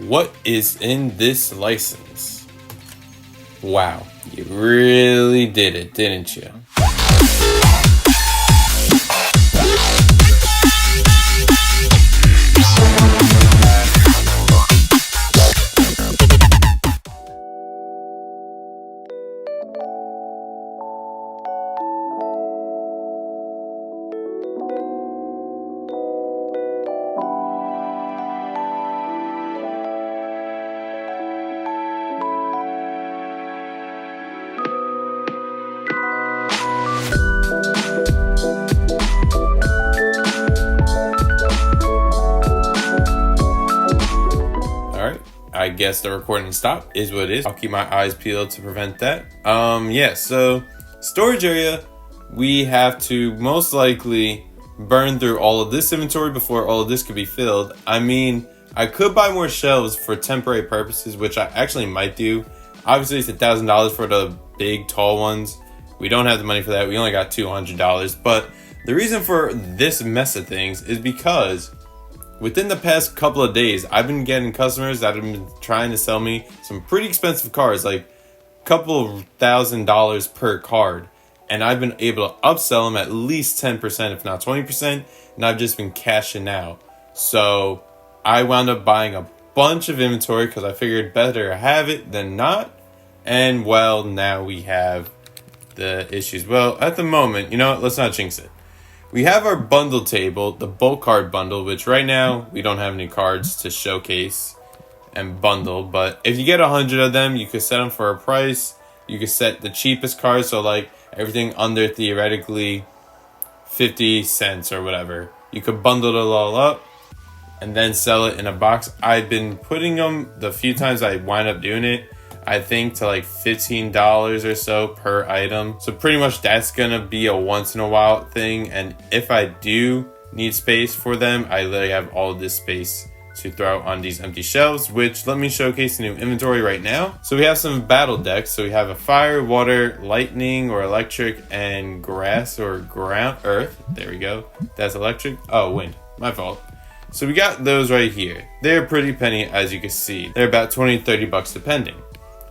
what is in this license? Wow, you really did it, didn't you? I guess the recording stop is what it is. I'll keep my eyes peeled to prevent that. Yeah, so storage area, we have to most likely burn through all of this inventory before all of this could be filled. I mean, I could buy more shelves for temporary purposes, which I actually might do. Obviously, it's $1,000 for the big, tall ones. We don't have the money for that. We only got $200. But the reason for this mess of things is because within the past couple of days, I've been getting customers that have been trying to sell me some pretty expensive cards, like a couple of $1,000s per card. And I've been able to upsell them at least 10%, if not 20%. And I've just been cashing out. So I wound up buying a bunch of inventory because I figured better have it than not. And well, now we have the issues. Well, at the moment, you know what? Let's not jinx it. We have our bundle table, the bulk card bundle, which right now we don't have any cards to showcase and bundle. But if you get 100 of them, you could set them for a price. You could set the cheapest cards, so like everything under theoretically 50 cents or whatever. You could bundle it all up and then sell it in a box. I've been putting them, the few times I wind up doing it, I think to like $15 or so per item. So pretty much that's gonna be a once in a while thing. And if I do need space for them, I literally have all of this space to throw on these empty shelves, which let me showcase the new inventory right now. So we have some battle decks. So we have a fire, water, lightning or electric, and grass or ground, earth. There we go. That's electric. Oh, wind. My fault. So we got those right here. They're pretty penny, as you can see. They're about 20, 30 bucks depending.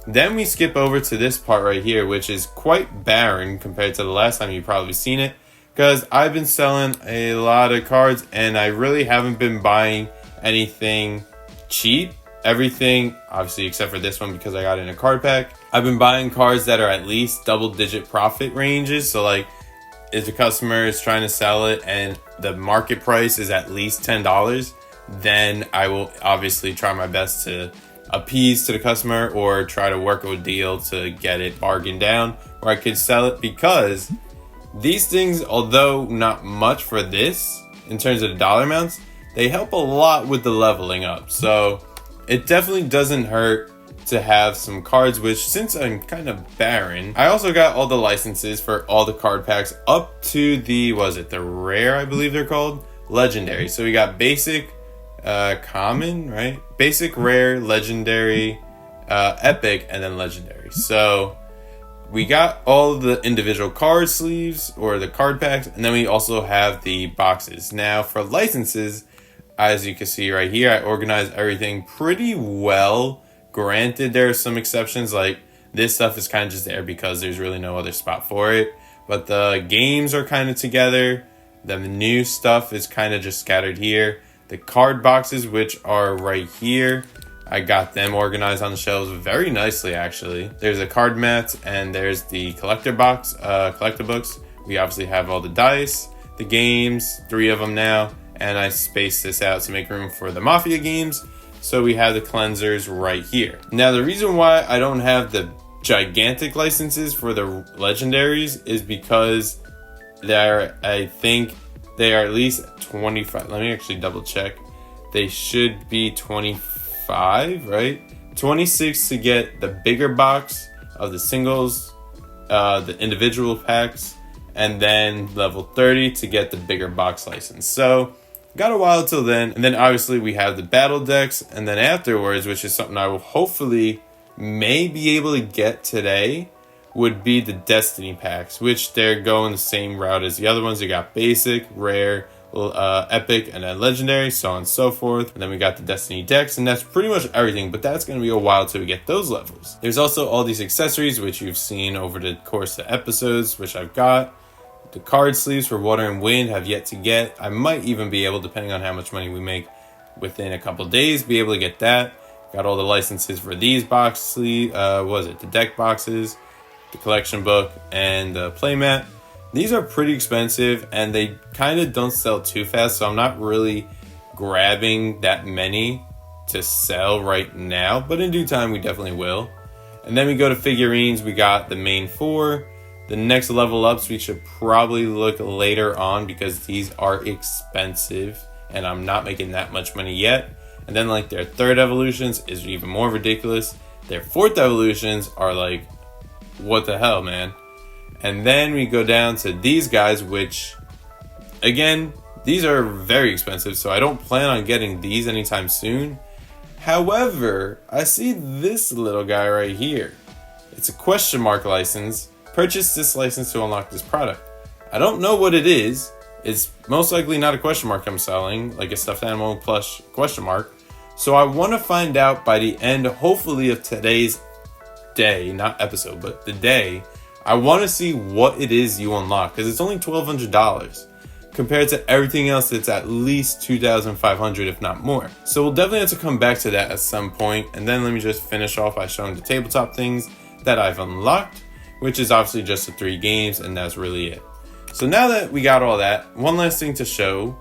Then we skip over to this part right here, which is quite barren compared to the last time you've probably seen it, because I've been selling a lot of cards and I really haven't been buying anything cheap. Everything, obviously, except for this one because I got it in a card pack. I've been buying cards that are at least double-digit profit ranges. So like, if the customer is trying to sell it and the market price is at least $10, then I will obviously try my best to appease to the customer or try to work a deal to get it bargained down where I could sell it, because these things, although not much for this in terms of the dollar amounts, they help a lot with the leveling up. So it definitely doesn't hurt to have some cards, which since I'm kind of barren, I also got all the licenses for all the card packs up to the, the rare, I believe they're called, legendary. So we got basic, common, right? Basic, rare, legendary, epic, and then legendary. So we got all of the individual card sleeves or the card packs, and then we also have the boxes. Now for licenses, as you can see right here, I organized everything pretty well. Granted, there are some exceptions, like this stuff is kind of just there because there's really no other spot for it. But the games are kind of together. The new stuff is kind of just scattered here. The card boxes, which are right here, I got them organized on the shelves very nicely, actually. There's a card mat and there's the collector box, collector books. We obviously have all the dice, the games, 3 of them now, and I spaced this out to make room for the Mafia games. So we have the cleansers right here. Now, the reason why I don't have the gigantic licenses for the legendaries is because I think they are at least 25. Let me actually double check. They should be 25, right? 26 to get the bigger box of the singles, the individual packs, and then level 30 to get the bigger box license. So got a while till then. And then obviously we have the battle decks. And then afterwards, which is something I will hopefully may be able to get today, would be the Destiny packs, which they're going the same route as the other ones. They got basic, rare, epic, and then legendary, so on and so forth. And then we got the Destiny decks, and that's pretty much everything, but that's going to be a while till we get those levels. There's also all these accessories, which you've seen over the course of episodes, which I've got. The card sleeves for Water and Wind have yet to get. I might even be able, depending on how much money we make within a couple days, be able to get that. Got all the licenses for these box sleeve, the deck boxes, the collection book, and the playmat. These are pretty expensive, and they kind of don't sell too fast, so I'm not really grabbing that many to sell right now, but in due time we definitely will. And then we go to figurines. We got the main 4. The next level ups we should probably look later on because these are expensive and I'm not making that much money yet. And then like their 3rd evolutions is even more ridiculous. Their 4th evolutions are like, what the hell, man? And then we go down to these guys, which again, these are very expensive, so I don't plan on getting these anytime soon. However, I see this little guy right here. It's a question mark license. Purchase this license to unlock this product. I don't know what it is. It's most likely not a question mark I'm selling, like a stuffed animal plush question mark. So I want to find out by the end, hopefully, of today's day, not episode, but the day. I want to see what it is you unlock because it's only $1,200 compared to everything else that's at least $2,500 if not more. So we'll definitely have to come back to that at some point. And then let me just finish off by showing the tabletop things that I've unlocked, which is obviously just the 3 games, and that's really it. So now that we got all that, one last thing to show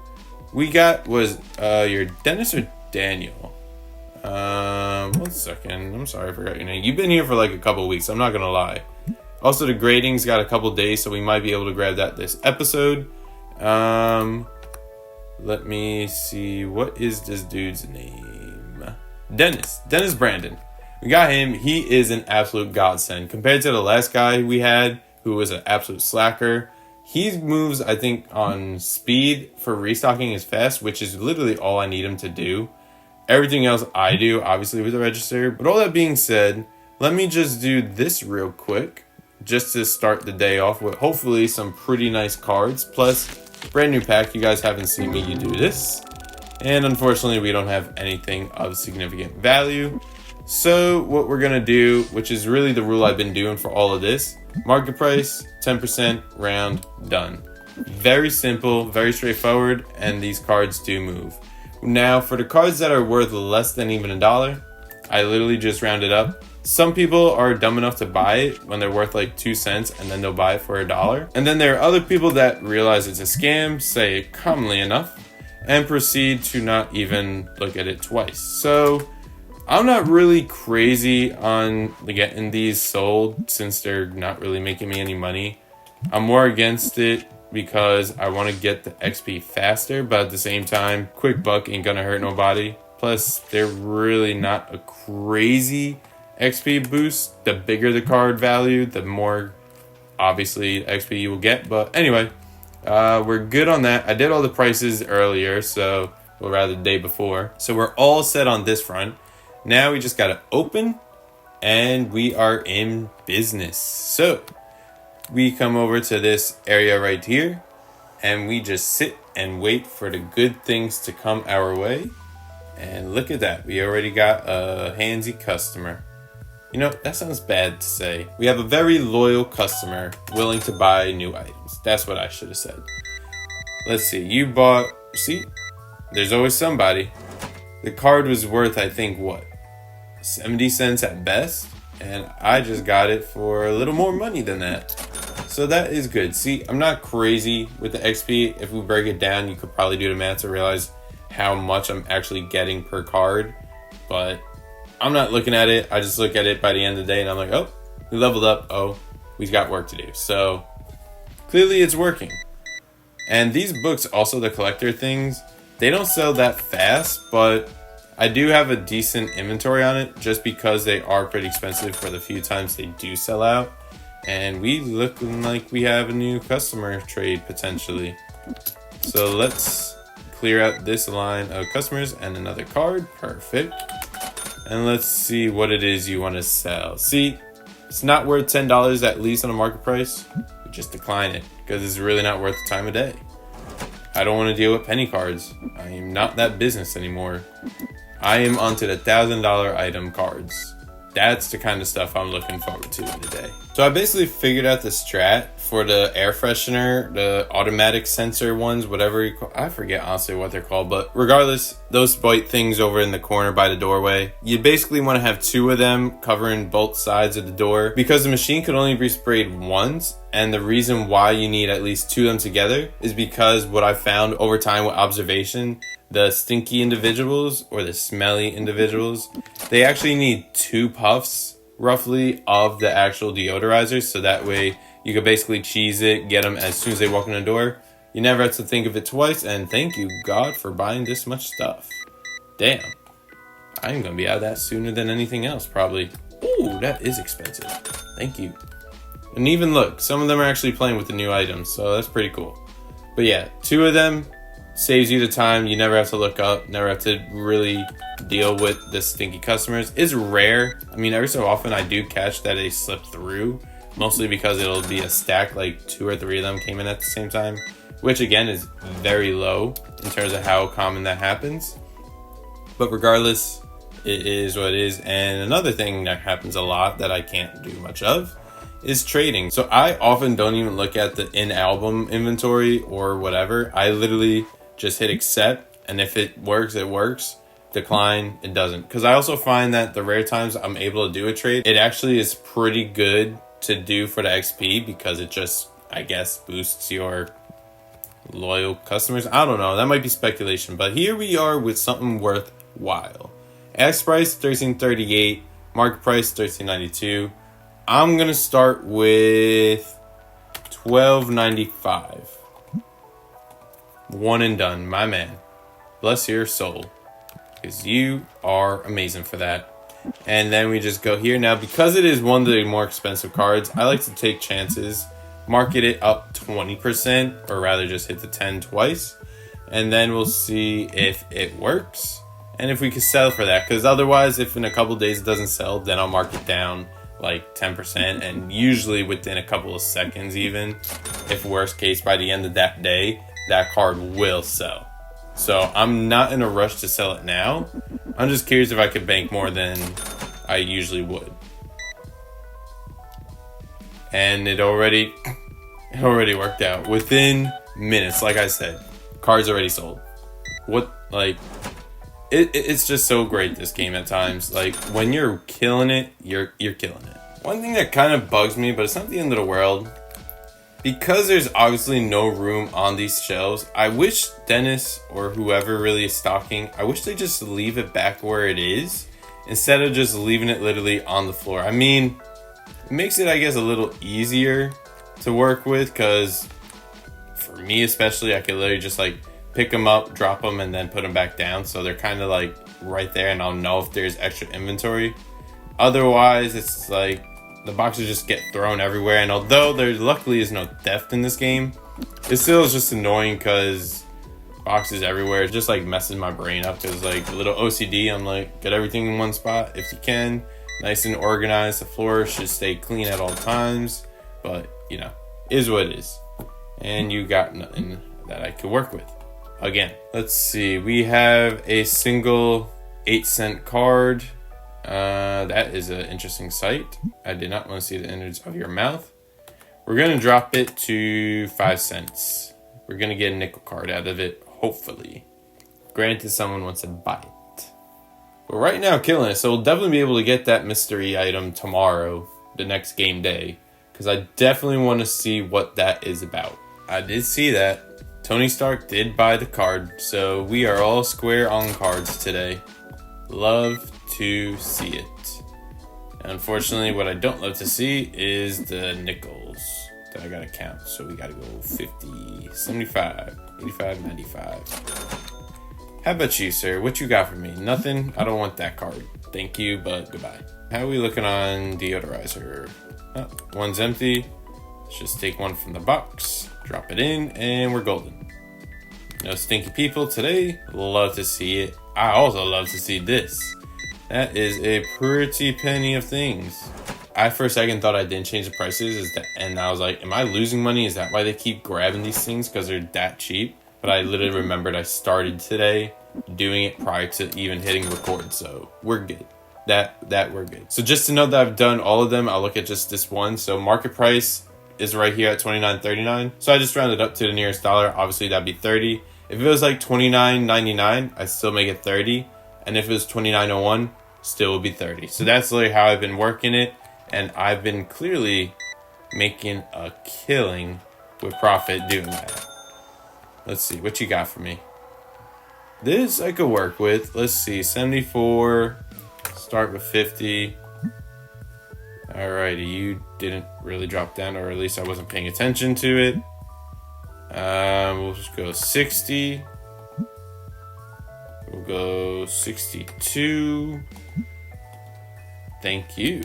we got was your Dennis or Daniel. 1 second. I'm sorry, I forgot your name. You've been here for like a couple weeks, I'm not gonna lie. Also, the grading's got a couple days, so we might be able to grab that this episode. Let me see. What is this dude's name? Dennis Brandon. We got him. He is an absolute godsend. Compared to the last guy we had, who was an absolute slacker, he moves, I think, on speed for restocking is fast, which is literally all I need him to do. Everything else I do, obviously, with the register. But all that being said, let me just do this real quick, just to start the day off with hopefully some pretty nice cards. Plus, brand new pack. You guys haven't seen me do this. And unfortunately, we don't have anything of significant value. So what we're going to do, which is really the rule I've been doing for all of this, market price, 10%, round, done. Very simple, very straightforward, and these cards do move. Now, for the cards that are worth less than even $1, I literally just round it up. Some people are dumb enough to buy it when they're worth like 2 cents and then they'll buy it for $1. And then there are other people that realize it's a scam, say it calmly enough, and proceed to not even look at it twice. So I'm not really crazy on getting these sold since they're not really making me any money. I'm more against it because I want to get the XP faster, but at the same time, quick buck ain't gonna hurt nobody. Plus, they're really not a crazy XP boost. The bigger the card value, the more obviously XP you will get. But anyway, we're good on that. I did all the prices earlier, or rather the day before. So we're all set on this front. Now we just gotta open and we are in business. So we come over to this area right here and we just sit and wait for the good things to come our way. And look at that, we already got a handsy customer. You know, that sounds bad to say. We have a very loyal customer willing to buy new items. That's what I should have said. Let's see, you bought, see, there's always somebody. The card was worth, I think, what, 70 cents at best? And I just got it for a little more money than that. So that is good. See, I'm not crazy with the XP. If we break it down, you could probably do the math to realize how much I'm actually getting per card. But I'm not looking at it. I just look at it by the end of the day and I'm like, oh, we leveled up. Oh, we've got work to do. So clearly it's working. And these books, also the collector things, they don't sell that fast, but I do have a decent inventory on it just because they are pretty expensive for the few times they do sell out. And we looking like we have a new customer trade potentially. So let's clear out this line of customers and another card. Perfect. And let's see what it is you want to sell. See, it's not worth $10 at least on a market price. We just decline it because it's really not worth the time of day. I don't want to deal with penny cards. I am not that business anymore. I am onto the $1,000 item cards. That's the kind of stuff I'm looking forward to in the day. So I basically figured out the strat for the air freshener, the automatic sensor ones, whatever you call, I forget honestly what they're called, but regardless, those white things over in the corner by the doorway, you basically want to have 2 of them covering both sides of the door because the machine could only be sprayed once. And the reason why you need at least 2 of them together is because what I found over time with observation, the stinky individuals or the smelly individuals, they actually need 2 puffs roughly of the actual deodorizer, so that way you could basically cheese it, get them as soon as they walk in the door. You never have to think of it twice, and thank you God for buying this much stuff. Damn, I'm gonna be out of that sooner than anything else probably. Ooh, that is expensive. Thank you. And even look, some of them are actually playing with the new items, so that's pretty cool. But yeah, 2 of them saves you the time. You never have to look up, never have to really deal with the stinky customers. It's rare. I mean, every so often I do catch that they slip through, mostly because it'll be a stack, like 2 or 3 of them came in at the same time, which again is very low in terms of how common that happens. But regardless, it is what it is. And another thing that happens a lot that I can't do much of is trading. So I often don't even look at the in-album inventory or whatever. I literally just hit accept, and if it works, it works. Decline, it doesn't. Because I also find that the rare times I'm able to do a trade, it actually is pretty good to do for the XP because it just, I guess, boosts your loyal customers. I don't know. That might be speculation. But here we are with something worthwhile. X price, $13.38. Market price, $13.92. I'm going to start with $12.95. One and done, my man. Bless your soul, because you are amazing for that. And then we just go here. Now, because it is one of the more expensive cards, I like to take chances, market it up 20%, or rather just hit the 10 twice. And then we'll see if it works and if we can sell for that. Because otherwise, if in a couple days it doesn't sell, then I'll mark it down like 10%. And usually within a couple of seconds even, if worst case, by the end of that day, that card will sell. So I'm not in a rush to sell it now. I'm just curious if I could bank more than I usually would. And it already worked out. Within minutes, like I said, cards already sold. It's just so great, this game at times. Like, when you're killing it, you're killing it. One thing that kind of bugs me, but it's not the end of the world, because there's obviously no room on these shelves, I wish Dennis or whoever really is stocking, I wish they just leave it back where it is instead of just leaving it literally on the floor. I mean, it makes it, I guess, a little easier to work with, because for me especially, I could literally just like pick them up, drop them, and then put them back down, so they're kind of like right there and I'll know if there's extra inventory. Otherwise, it's like the boxes just get thrown everywhere, and although there luckily is no theft in this game, it still is just annoying because boxes everywhere. It just like messes my brain up because like a little OCD, I'm like, get everything in one spot if you can, nice and organized. The floor should stay clean at all times, but you know, is what it is, and you got nothing that I could work with. Again, let's see, we have a single 8-cent card. That is an interesting sight. I did not want to see the innards of your mouth. We're going to drop it to 5 cents. We're going to get a nickel card out of it, hopefully. Granted, someone wants to buy it. But right now, killing it. So we'll definitely be able to get that mystery item tomorrow, the next game day, because I definitely want to see what that is about. I did see that. Tony Stark did buy the card, so we are all square on cards today. Love to see it. Unfortunately, what I don't love to see is the nickels that I gotta count. So we gotta go 50, 75, 85, 95. How about you, sir? What you got for me? Nothing? I don't want that card. Thank you, but goodbye. How are we looking on deodorizer? Oh, one's empty. Let's just take one from the box, drop it in, and we're golden. No stinky people today. Love to see it. I also love to see this. That is a pretty penny of things. I for a second thought I didn't change the prices, and I was like, am I losing money? Is that why they keep grabbing these things? Because they're that cheap? But but I literally remembered I started today doing it prior to even hitting record, so we're good. That we're good. So just to know that I've done all of them, I'll look at just this one. So market price is right here at $29.39. So I just rounded up to the nearest dollar. Obviously that'd be 30. If it was like $29.99, I'd still make it 30. And if it was $29.01, still would be 30. So that's literally how I've been working it. And I've been clearly making a killing with profit doing that. Let's see, what you got for me? This I could work with. Let's see, 74, start with 50. Alrighty, you didn't really drop down, or at least I wasn't paying attention to it. We'll just go 60. We'll go 62. Thank you.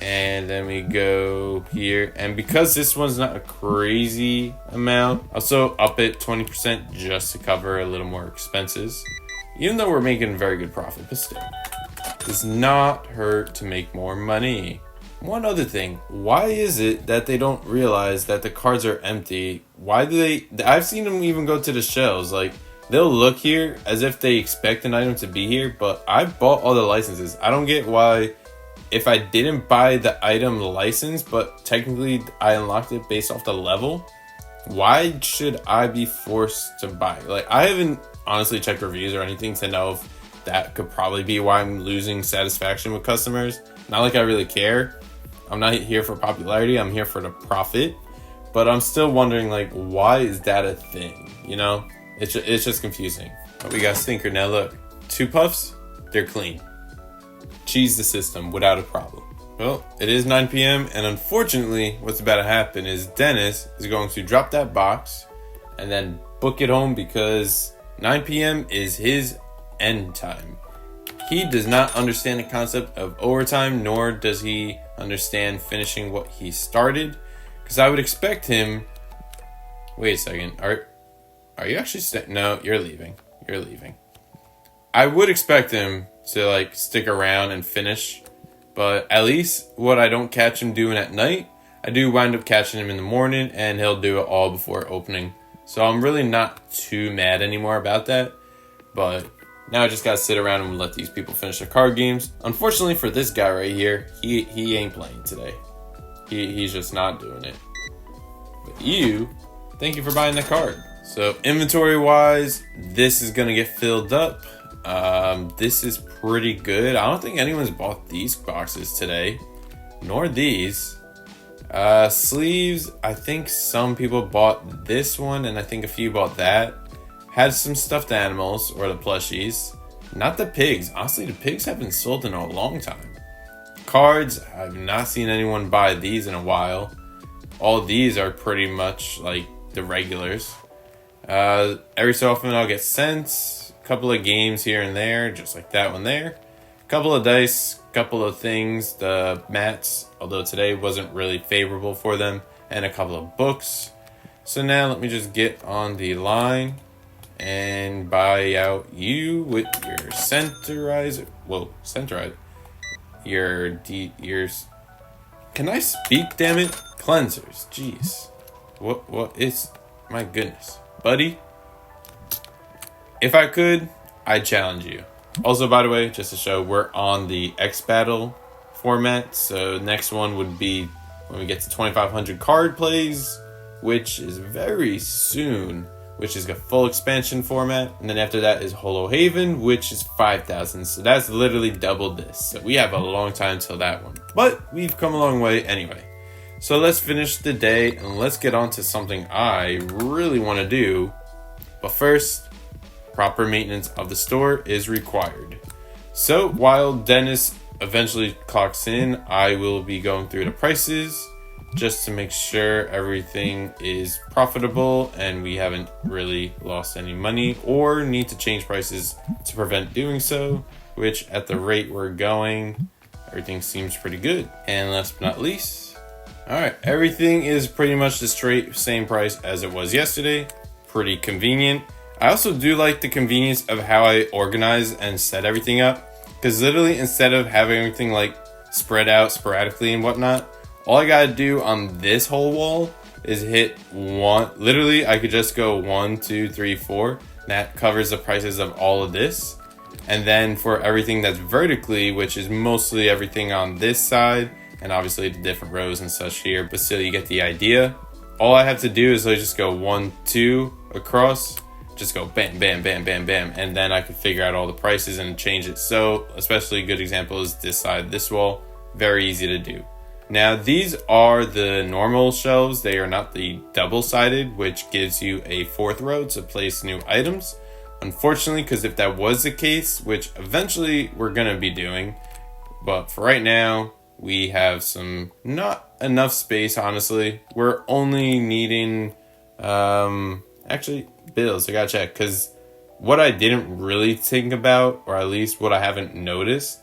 And then we go here. And because this one's not a crazy amount, also up it 20% just to cover a little more expenses. Even though we're making very good profit, but still. Does not hurt to make more money. One other thing, why is it that they don't realize that the cards are empty? Why do they? I've seen them even go to the shelves. Like, they'll look here as if they expect an item to be here, but I bought all the licenses. I don't get why, if I didn't buy the item license, but technically I unlocked it based off the level, why should I be forced to buy? Like, I haven't honestly checked reviews or anything to know if that could probably be why I'm losing satisfaction with customers. Not like I really care. I'm not here for popularity. I'm here for the profit. But I'm still wondering, like, why is that a thing? You know? It's just confusing. But we got Stinker. Now look. 2 puffs, they're clean. Cheese the system without a problem. Well, it is 9 p.m. and unfortunately, what's about to happen is Dennis is going to drop that box and then book it home because 9 p.m. is his end time. He does not understand the concept of overtime, nor does he understand finishing what he started. Because I would expect him. Wait a second. Are you actually no, you're leaving. You're leaving. I would expect him to like stick around and finish, but at least what I don't catch him doing at night, I do wind up catching him in the morning, and he'll do it all before opening. So I'm really not too mad anymore about that. But now I just gotta sit around and let these people finish their card games. Unfortunately for this guy right here, he ain't playing today. He's just not doing it. But you, thank you for buying the card. So inventory wise, this is gonna get filled up. This is pretty good. I don't think anyone's bought these boxes today, nor these. Sleeves, I think some people bought this one, and I think a few bought that. Had some stuffed animals, or the plushies. Not the pigs. Honestly, the pigs haven't sold in a long time. Cards, I've not seen anyone buy these in a while. All these are pretty much like the regulars. Every so often I'll get cents. A couple of games here and there, just like that one there. A couple of dice, couple of things. The mats, although today wasn't really favorable for them. And a couple of books. So now let me just get on the line and buy out you with your centerizer. Whoa, centerizer. Your can I speak, damn it? Cleansers, jeez. What is, my goodness. Buddy, if I could, I'd challenge you. Also, by the way, just to show, we're on the X Battle format. So next one would be when we get to 2,500 card plays, which is very soon, which is a full expansion format. And then after that is Holo Haven, which is 5,000. So that's literally double this. So we have a long time till that one. But we've come a long way anyway. So let's finish the day and let's get on to something I really want to do. But first, proper maintenance of the store is required. So while Dennis eventually clocks in, I will be going through the prices just to make sure everything is profitable and we haven't really lost any money or need to change prices to prevent doing so, which at the rate we're going, everything seems pretty good. And last but not least, alright, everything is pretty much the straight same price as it was yesterday. Pretty convenient. I also do like the convenience of how I organize and set everything up, because literally instead of having everything like spread out sporadically and whatnot, all I gotta do on this whole wall is hit one. Literally, I could just go 1, 2, 3, 4. That covers the prices of all of this. And then for everything that's vertically, which is mostly everything on this side, and obviously the different rows and such here, but still you get the idea. All I have to do is just go 1, 2 across, just go bam, bam, bam, bam, bam, and then I can figure out all the prices and change it. So, especially a good example is this side, this wall, very easy to do. Now, these are the normal shelves. They are not the double-sided, which gives you a 4th row to place new items. Unfortunately, because if that was the case, which eventually we're going to be doing, but for right now, we have not enough space, honestly. We're only needing, actually, bills. I gotta check, because what I didn't really think about, or at least what I haven't noticed,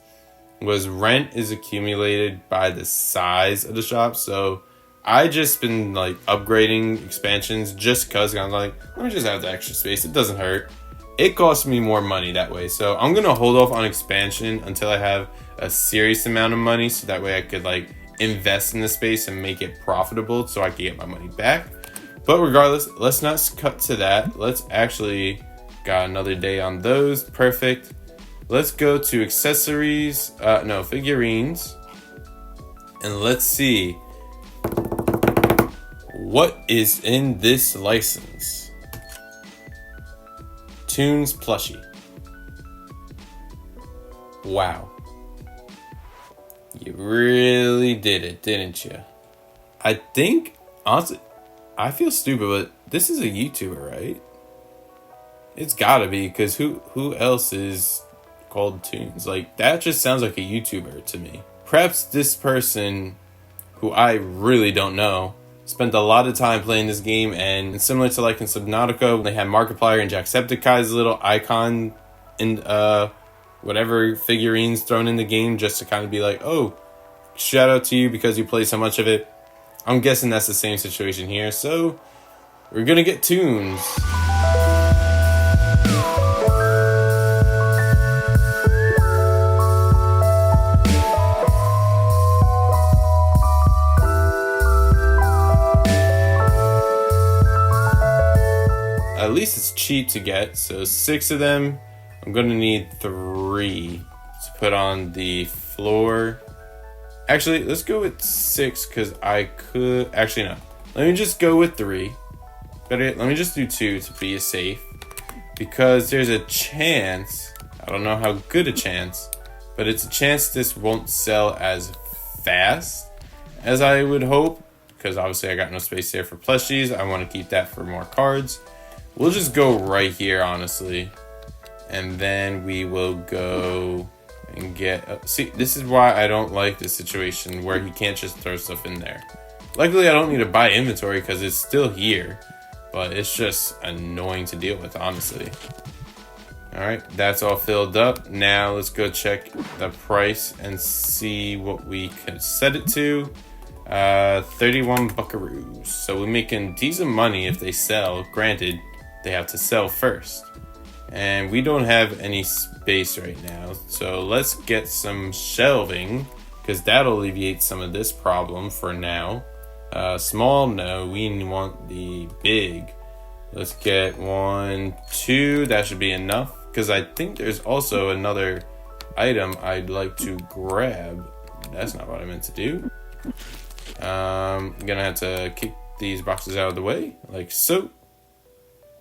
was rent is accumulated by the size of the shop. So I just been upgrading expansions just because I'm let me just have the extra space. It doesn't hurt. It costs me more money that way. So I'm going to hold off on expansion until I have a serious amount of money. So that way I could invest in the space and make it profitable so I can get my money back. But regardless, let's not cut to that. Let's actually got another day on those. Perfect. Let's go to accessories. Figurines. And let's see what is in this license. Toons plushie. Wow. You really did it, didn't you? I think, honestly, I feel stupid, but this is a YouTuber, right? It's gotta be, because who else is called Toons? That just sounds like a YouTuber to me. Perhaps this person, who I really don't know, spent a lot of time playing this game, and similar to in Subnautica, they had Markiplier and Jacksepticeye's little icon in whatever figurines thrown in the game, just to kind of be oh, shout out to you because you play so much of it. I'm guessing that's the same situation here, so we're gonna get Toons. At least it's cheap to get, so 6 of them. I'm gonna need 3 to put on the floor. Actually, let's go with 6 because I could. Actually, no. Let me just go with 3. Let me just do 2 to be safe, because there's a chance. I don't know how good a chance, but it's a chance this won't sell as fast as I would hope, because obviously I got no space there for plushies. I want to keep that for more cards. We'll just go right here, honestly. And then we will go and get... see, this is why I don't like this situation where you can't just throw stuff in there. Luckily, I don't need to buy inventory because it's still here. But it's just annoying to deal with, honestly. Alright, that's all filled up. Now, let's go check the price and see what we can set it to. 31 buckaroos. So we're making decent money if they sell. Granted, they have to sell first, and we don't have any space right now, so let's get some shelving because that'll alleviate some of this problem for now. Small, no, we want the big. Let's get 1, 2, that should be enough, because I think there's also another item I'd like to grab. That's not what I meant to do. I'm gonna have to kick these boxes out of the way like so.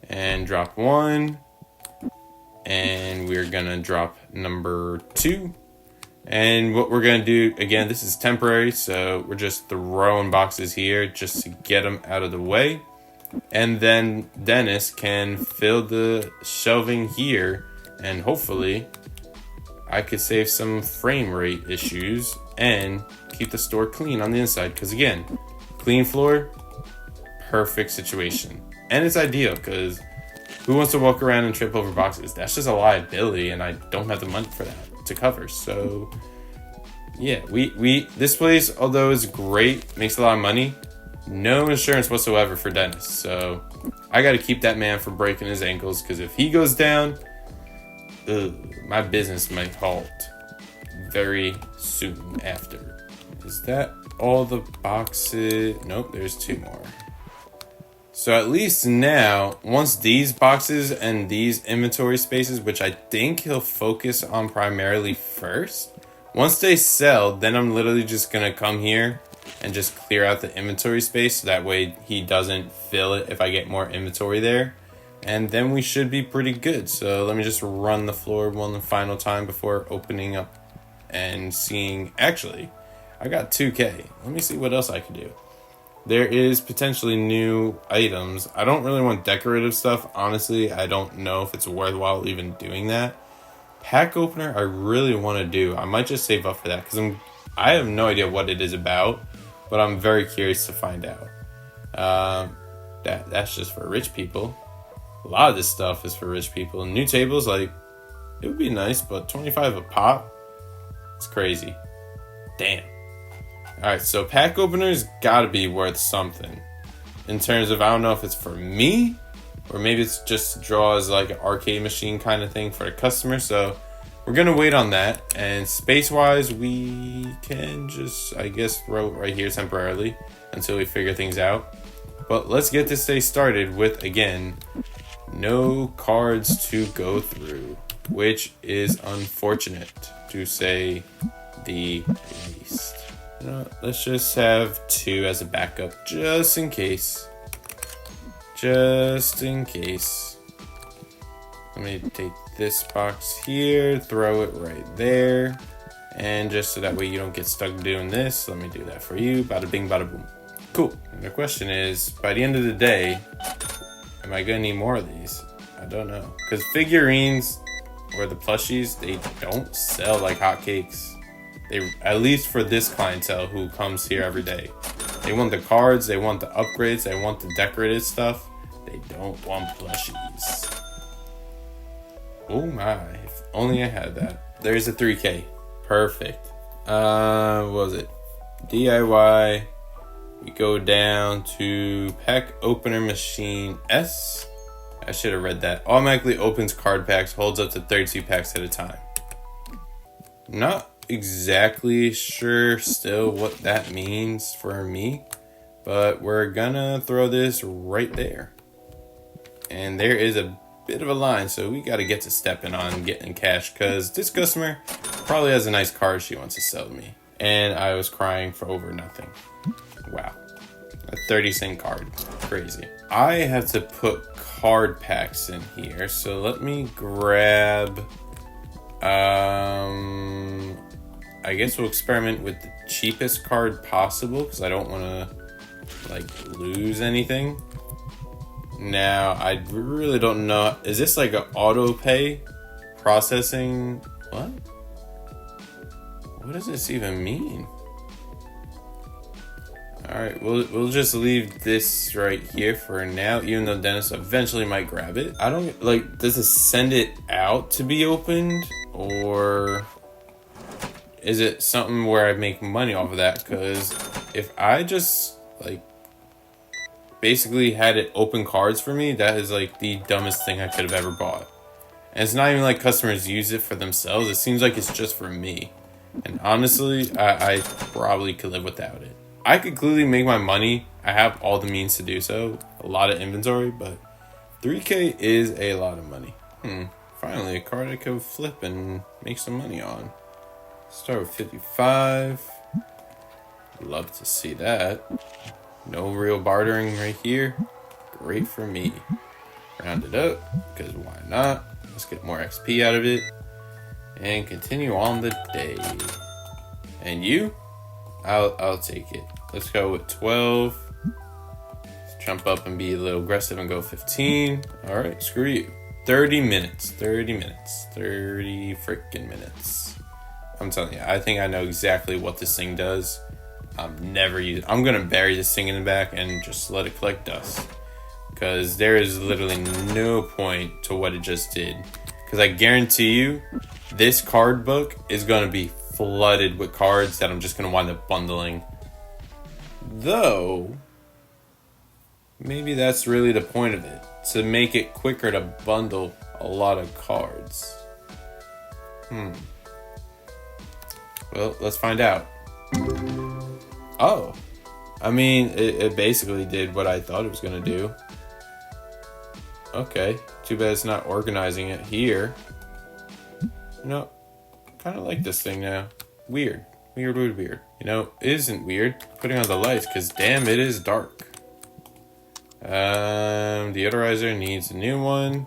And drop 1, and we're gonna drop number 2. And what we're gonna do, again, this is temporary, so we're just throwing boxes here just to get them out of the way. And then Dennis can fill the shelving here, and hopefully I could save some frame rate issues and keep the store clean on the inside, because again, clean floor, perfect situation. And it's ideal, because who wants to walk around and trip over boxes? That's just a liability, and I don't have the money for that to cover. So, yeah, this place, although it's great, makes a lot of money, no insurance whatsoever for Dennis. So, I got to keep that man from breaking his ankles, because if he goes down, my business might halt very soon after. Is that all the boxes? Nope, there's 2 more. So at least now, once these boxes and these inventory spaces, which I think he'll focus on primarily first, once they sell, then I'm literally just going to come here and just clear out the inventory space. So that way he doesn't fill it if I get more inventory there. And then we should be pretty good. So let me just run the floor one final time before opening up and seeing. Actually, I got 2K. Let me see what else I can do. There is potentially new items. I don't really want decorative stuff. Honestly, I don't know if it's worthwhile even doing that. Pack opener, I really want to do. I might just save up for that because I have no idea what it is about, but I'm very curious to find out. That's just for rich people. A lot of this stuff is for rich people. New tables, like, it would be nice, but 25 a pop? It's crazy. Damn. Alright, so pack openers gotta be worth something. In terms of, I don't know if it's for me, or maybe it's just draws like an arcade machine kind of thing for the customer. So we're gonna wait on that. And space-wise, we can just, I guess, throw it right here temporarily until we figure things out. But let's get this day started with, again, no cards to go through, which is unfortunate to say the least. You know, let's just have 2 as a backup just in case. Just in case. Let me take this box here, throw it right there. And just so that way you don't get stuck doing this, let me do that for you. Bada bing, bada boom. Cool. And the question is, by the end of the day, am I gonna need more of these? I don't know. Because figurines, or the plushies, they don't sell like hotcakes. They, at least for this clientele who comes here every day. They want the cards, they want the upgrades, they want the decorated stuff. They don't want plushies. Oh my, if only I had that. There's a 3K. Perfect. What was it? DIY. We go down to pack opener machine S. I should have read that. Automatically opens card packs, holds up to 32 packs at a time. Not exactly sure still what that means for me, but we're gonna throw this right there. And there is a bit of a line, so we got to get to stepping on getting cash, because this customer probably has a nice card she wants to sell to me, and I was crying for over nothing. Wow, a 30-cent card, crazy. I have to put card packs in here, so let me grab I guess we'll experiment with the cheapest card possible, because I don't want to like lose anything. Now, I really don't know. Is this like an auto pay processing? What? What does this even mean? Alright, we'll just leave this right here for now, even though Dennis eventually might grab it. I don't, like, does it send it out to be opened? Or is it something where I make money off of that? Because if I just, like, basically had it open cards for me, that is, like, the dumbest thing I could have ever bought. And it's not even like customers use it for themselves. It seems like it's just for me. And honestly, I probably could live without it. I could clearly make my money. I have all the means to do so. A lot of inventory, but 3K is a lot of money. Finally, a card I could flip and make some money on. Start with 55. Love to see that. No real bartering right here. Great for me. Round it up, because why not? Let's get more XP out of it. And continue on the day. And you? I'll take it. Let's go with 12. Let's jump up and be a little aggressive and go 15. Alright, screw you. 30 minutes. 30 minutes. 30 freaking minutes. I'm telling you, I think I know exactly what this thing does. I'm gonna bury this thing in the back and just let it collect dust. Because there is literally no point to what it just did. Because I guarantee you, this card book is gonna be flooded with cards that I'm just gonna wind up bundling. Though, maybe that's really the point of it. To make it quicker to bundle a lot of cards. Well, let's find out. Oh, I mean, it basically did what I thought it was gonna do. okay. Too bad it's not organizing it here. You know, kind of like this thing now. Weird. Weird. You know, it isn't weird putting on the lights because damn, it is dark. Deodorizer needs a new one.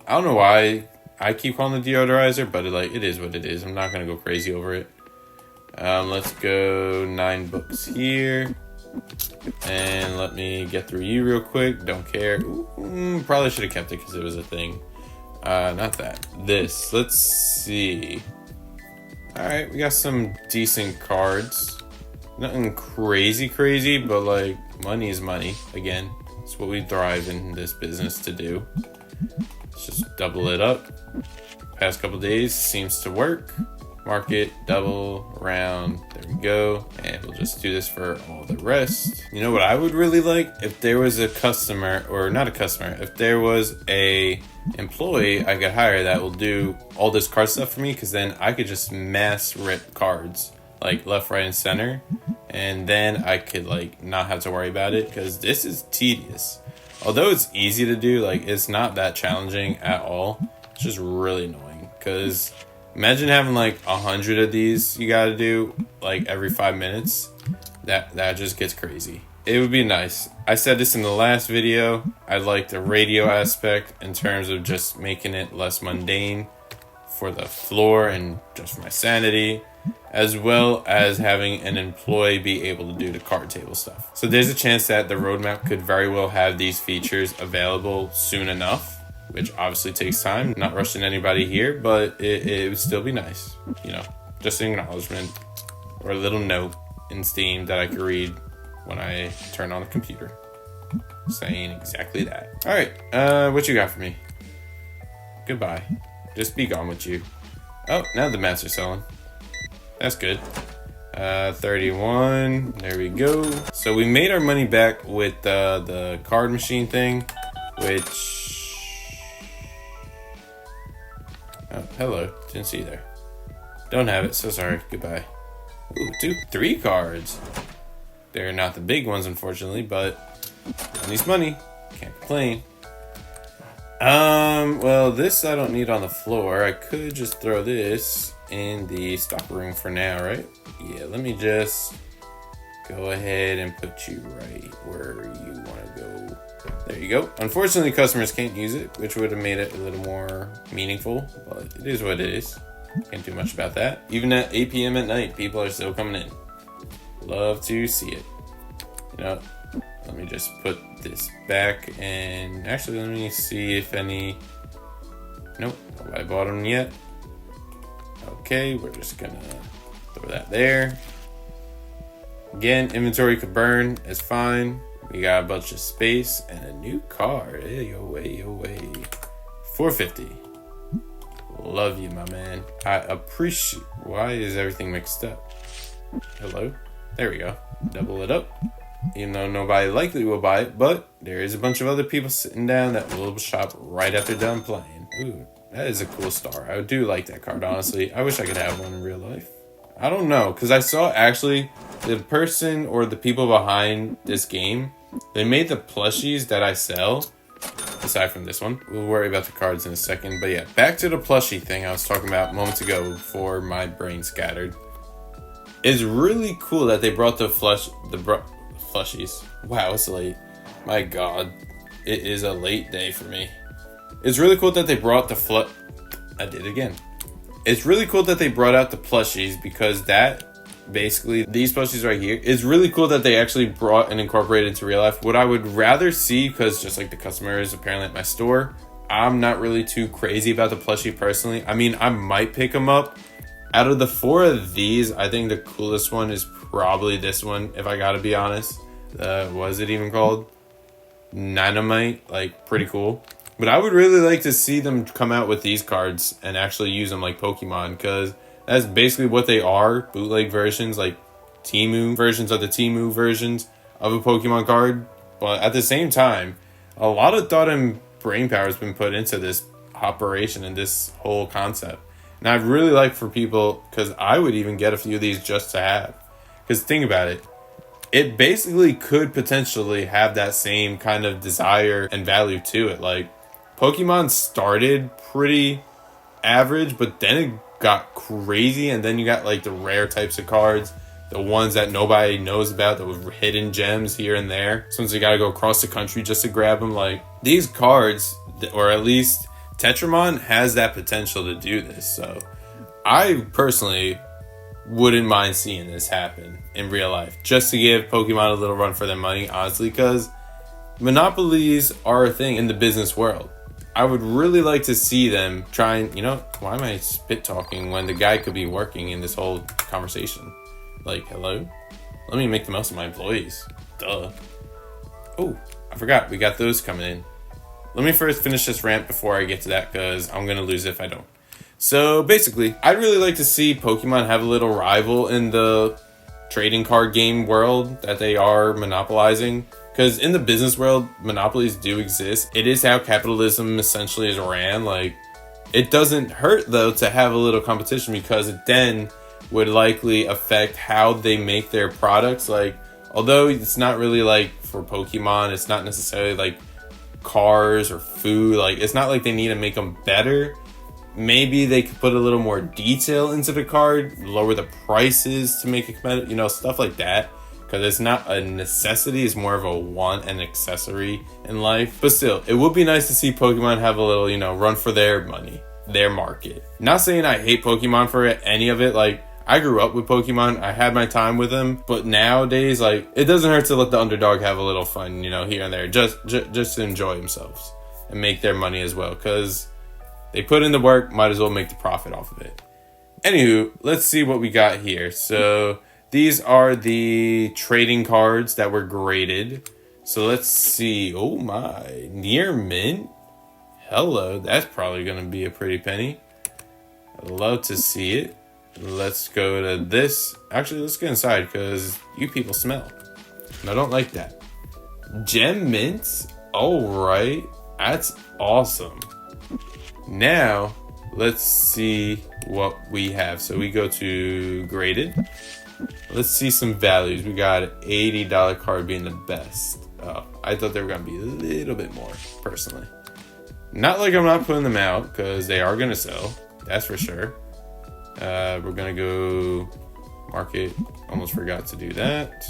I don't know why I keep calling the deodorizer, but it is what it is. I'm not gonna go crazy over it. Let's go 9 books here. And let me get through you real quick. Don't care. Ooh, probably should have kept it because it was a thing. Not that. This. Let's see. Alright, we got some decent cards. Nothing crazy, but like, money is money. Again, it's what we thrive in this business to do. Let's just double it up. Past couple days seems to work. Market, double, round, there we go. And we'll just do this for all the rest. You know what I would really like? If there was a customer, or not a customer, if there was a employee I could hire that will do all this card stuff for me, because then I could just mass rip cards, like left, right, and center. And then I could like not have to worry about it, because this is tedious. Although it's easy to do, like it's not that challenging at all. It's just really annoying, because imagine having like 100 of these you gotta do like every 5 minutes. That just gets crazy. It would be nice. I said this in the last video. I like the radio aspect in terms of just making it less mundane for the floor and just for my sanity, as well as having an employee be able to do the card table stuff. So there's a chance that the roadmap could very well have these features available soon enough, which obviously takes time. Not rushing anybody here, but it would still be nice. You know, just an acknowledgement or a little note in Steam that I could read when I turn on the computer, saying exactly that. All right, what you got for me? Goodbye. Just be gone with you. Oh, now the mats are selling. That's good. 31. There we go. So we made our money back with the card machine thing, which... Oh, hello. Didn't see you there. Don't have it, so sorry. Goodbye. Ooh, 3 cards. They're not the big ones, unfortunately, but at least money. Can't complain. Well, this I don't need on the floor. I could just throw this in the stock room for now, right? Yeah, let me just go ahead and put you right where you want to go. There you go. Unfortunately, customers can't use it, which would have made it a little more meaningful, but it is what it is. Can't do much about that. Even at 8 p.m. at night, people are still coming in. Love to see it. You know, let me just put this back, and actually let me see if any... Nope, I bought them yet. Okay, we're just gonna throw that there. Again, inventory could burn, it's fine. We got a bunch of space and a new card. Hey, yo way. 450. Love you, my man. I appreciate... Why is everything mixed up? Hello? There we go. Double it up. Even though nobody likely will buy it, but there is a bunch of other people sitting down that will shop right after done playing. Ooh, that is a cool star. I do like that card, honestly. I wish I could have one in real life. I don't know, because I saw actually the person or the people behind this game, they made the plushies that I sell, aside from this one. We'll worry about the cards in a second. But yeah, back to the plushie thing I was talking about moments ago before my brain scattered. It's really cool that they brought the plushies. Wow, it's late. My God, it is a late day for me. It's really cool that they brought the I did it again. It's really cool that they brought out the plushies, because that basically, these plushies right here, it's really cool that they actually brought and incorporated into real life. What I would rather see, because just like the customers apparently at my store, I'm not really too crazy about the plushie personally. I mean, I might pick them up. Out of the 4 of these, I think the coolest one is probably this one, if I gotta be honest. What is it even called? Dynamite. Like, pretty cool. But I would really like to see them come out with these cards and actually use them like Pokemon, because that's basically what they are. Bootleg versions, like Temu versions of the Temu versions of a Pokemon card. But at the same time, a lot of thought and brain power has been put into this operation and this whole concept. And I'd really like for people, because I would even get a few of these just to have. Because think about it. It basically could potentially have that same kind of desire and value to it. Like, Pokemon started pretty average, but then it got crazy, and then you got like the rare types of cards, the ones that nobody knows about, that were hidden gems here and there. Sometimes you gotta go across the country just to grab them. Like, these cards, or at least Tetramon, has that potential to do this. So I personally wouldn't mind seeing this happen in real life, just to give Pokemon a little run for their money, honestly, because monopolies are a thing in the business world. I would really like to see them try and, why am I spit talking when the guy could be working in this whole conversation? Like, hello? Let me make the most of my employees. Duh. Oh, I forgot. We got those coming in. Let me first finish this rant before I get to that, because I'm going to lose it if I don't. So, basically, I'd really like to see Pokemon have a little rival in the trading card game world that they are monopolizing. Because in the business world, monopolies do exist. It is how capitalism essentially is ran. Like, it doesn't hurt, though, to have a little competition, because it then would likely affect how they make their products. Like, although it's not really like for Pokemon, it's not necessarily like cars or food. Like, it's not like they need to make them better. Maybe they could put a little more detail into the card, lower the prices to make it competitive, stuff like that. Because it's not a necessity, it's more of a want and accessory in life. But still, it would be nice to see Pokemon have a little, run for their money, their market. Not saying I hate Pokemon for any of it. Like, I grew up with Pokemon, I had my time with them. But nowadays, like, it doesn't hurt to let the underdog have a little fun, here and there. Just to enjoy themselves and make their money as well. Because they put in the work, might as well make the profit off of it. Anywho, let's see what we got here. So these are the trading cards that were graded. So let's see. Oh my, near mint. Hello, that's probably going to be a pretty penny. I'd love to see it. Let's go to this. Actually, let's get inside because you people smell. And I don't like that. Gem mints. All right, that's awesome. Now, let's see what we have. So we go to graded. Let's see some values. We got $80 card being the best. Oh, I thought they were going to be a little bit more, personally. Not like I'm not putting them out, because they are going to sell. That's for sure. We're going to go market. Almost forgot to do that.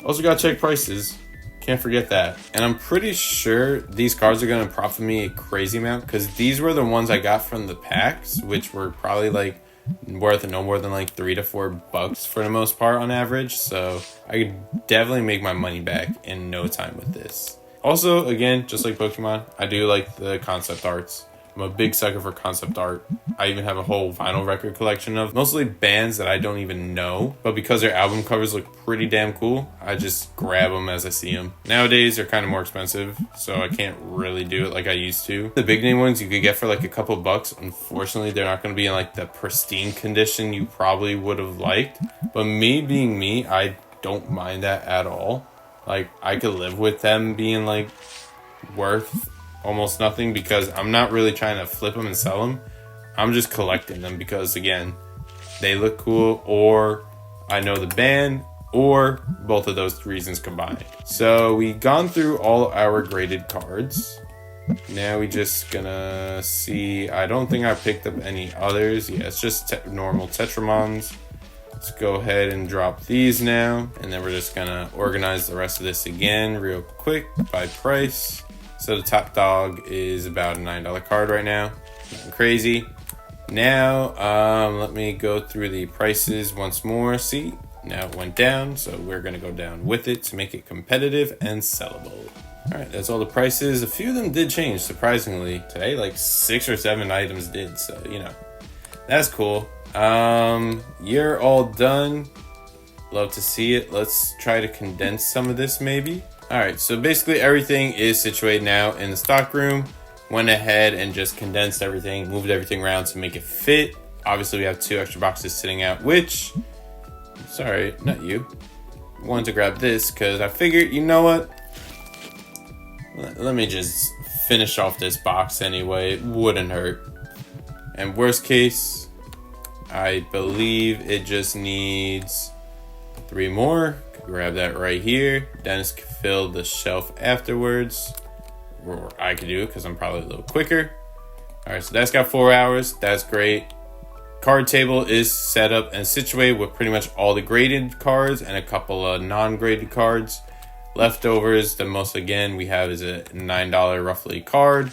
Also got to check prices. Can't forget that. And I'm pretty sure these cards are going to profit me a crazy amount, because these were the ones I got from the packs, which were probably like worth no more than like $3 to $4 for the most part on average. So I could definitely make my money back in no time with this. Also, again, just like Pokemon, I do like the concept arts. I'm a big sucker for concept art. I even have a whole vinyl record collection of mostly bands that I don't even know, but because their album covers look pretty damn cool, I just grab them as I see them. Nowadays, they're kind of more expensive, so I can't really do it like I used to. The big name ones you could get for like a couple bucks. Unfortunately, they're not going to be in like the pristine condition you probably would have liked. But me being me, I don't mind that at all. Like, I could live with them being like worth almost nothing, because I'm not really trying to flip them and sell them. I'm just collecting them because, again, they look cool, or I know the band, or both of those reasons combined. So we gone through all our graded cards. Now we just gonna see. I don't think I picked up any others. Yeah, it's just normal Tetramons. Let's go ahead and drop these now, and then we're just gonna organize the rest of this again real quick by price. So the top dog is about a $9 card right now. Nothing crazy. Now, let me go through the prices once more. See, now it went down, so we're going to go down with it to make it competitive and sellable. All right, that's all the prices. A few of them did change, surprisingly. Today, like 6 or 7 items did, so, that's cool. You're all done. Love to see it. Let's try to condense some of this, maybe. All right, so basically everything is situated now in the stock room. Went ahead and just condensed everything, moved everything around to make it fit. Obviously, we have 2 extra boxes sitting out, which, sorry, not you. Wanted to grab this because I figured, you know what? Let me just finish off this box anyway. It wouldn't hurt. And worst case, I believe it just needs 3 more. Grab that right here. Dennis can fill the shelf afterwards. or I could do it because I'm probably a little quicker. All right, so that's got 4 hours. That's great. Card table is set up and situated with pretty much all the graded cards and a couple of non-graded cards. Leftovers, the most again we have is a $9 roughly card.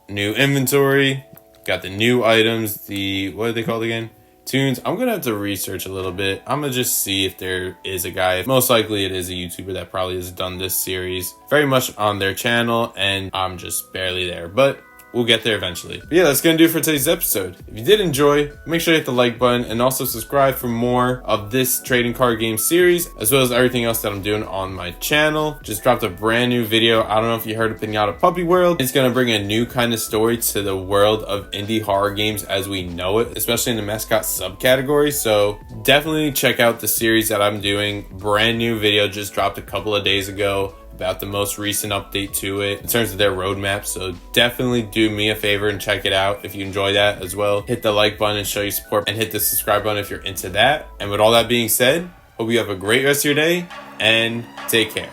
New inventory, got the new items, the, what are they called again? Tunes. I'm gonna have to research a little bit. I'm gonna just see if there is a guy. Most likely it is a YouTuber that probably has done this series very much on their channel, and I'm just barely there, but we'll get there eventually. But yeah, that's gonna do it for today's episode. If you did enjoy, make sure to hit the like button and also subscribe for more of this trading card game series, as well as everything else that I'm doing on my channel. Just dropped a brand new video. I don't know if you heard of Pinata Puppy World. It's gonna bring a new kind of story to the world of indie horror games as we know it, especially in the mascot subcategory. So definitely check out the series that I'm doing. Brand new video just dropped a couple of days ago about the most recent update to it in terms of their roadmap. So definitely do me a favor and check it out if you enjoy that as well. Hit the like button and show your support, and hit the subscribe button if you're into that. And with all that being said, hope you have a great rest of your day and take care.